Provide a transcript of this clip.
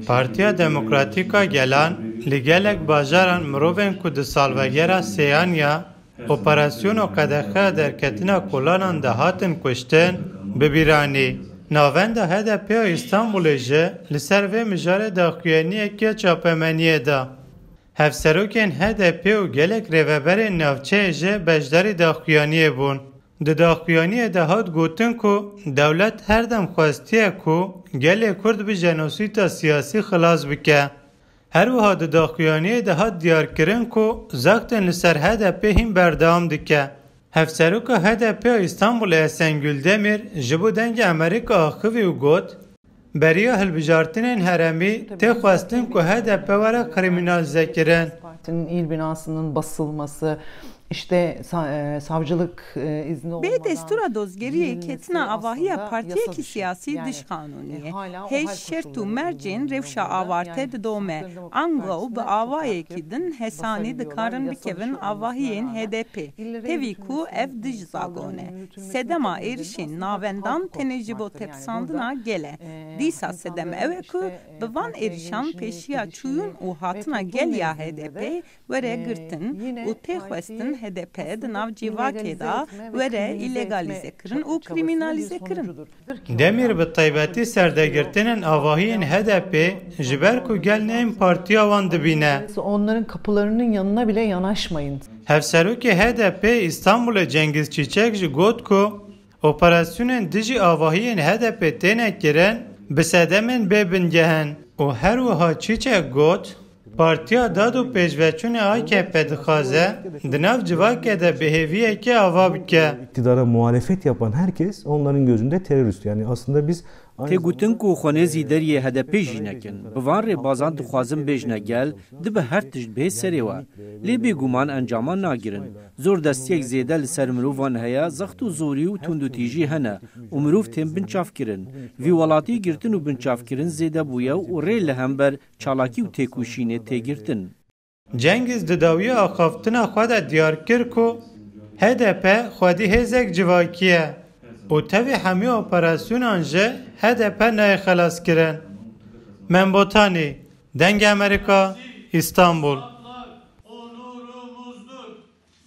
Partiya Demokratîka Gelan li gelek bajaran mirovên ku di salvegera sêyan ya operasyona qedexe derketina kolanan de hatin kuştin bibîranî. Navenda HDP İstanbulê jî li ser vê mijarê daxuyaniyekê çapemeniyê da. Hevserokên HDP û gelek rêveberên navçeyê jî beşdarî daxuyaniyê bûn. Di daxuyaniyê de hat gotin ku dewlet her dem xwestiye ku gelê Kurd bi jenosîta siyasî xilas bike. Her wiha di daxuyaniyê de hat diyarkirin ku zaxtên li ser HDP hîn berdewam dike. Hevseroka HDP İstanbulê Esen Güldemîr ji bo dengê Amerîka axivî û got, beriya hilbijartinên heremî tê xwestin ku HDP were kriminalize kirin. Partinin il binasının basılması, işte savcılık izni olmadan... Bê destûra dozgeriyê ketina avahiya partiyekî siyasî diş kanûniyê. Hêj şert û mercên rewşa avarte didome. Ango bi avayekî din hesanî dikarin bikevin avahiyên HDP. Tevî ku ev dij zagone. Sedema êrişên navendan tenê ji bo tepsandina gele. Dîsa sedem ew e ku bi van êrişan pêşiya çûyûn û hatina gel ya HDP were girtin û tê xwestin HDP di nav civakê da were illegalize kirin û kriminalize kirin. Demîr bi taybetî serdegirtinên avahiyên HDP ji ber ku gel neyên partiya wan dibîne. Onların kapılarının yanına bile yanaşmayın. Hevserokê HDP İstanbulê Cengiz Çiçek ji got ku operasyonên dijî avahiyên HDP têne kirin bi sedemên bê bingehin û her wiha Çiçek got Partiya Dad û Pêşveçûnê AKP dixwaze di nav civakê de bihêviyekê ava bike. İktidara muhalefet yapan herkes onların gözünde terörist. Yani aslında biz Tê gotin ku xwenezî deriyê HDP jî nekin. Bi van rêbazan dixwazin bêjne gel, dibe her tişt bê serê we. Lê bêguman encaman nagirin. Zor destiyek zêde li ser mirovan heye, zext û zorî û tundutîjî hene û mirov tên binçavkirin. Vî welatî girtin û binçavkirin zêde bûye û rê li hember çalakî û têkoşînê tê girtin. Cengiz di dawiya axaftina xwe de diyar kir ku HDP xwedî hêzek civakî ye û tevî hemî operasyonan jî HDP nayê xelas kirin. Membotanî, Dengê Amerîka, İstanbul.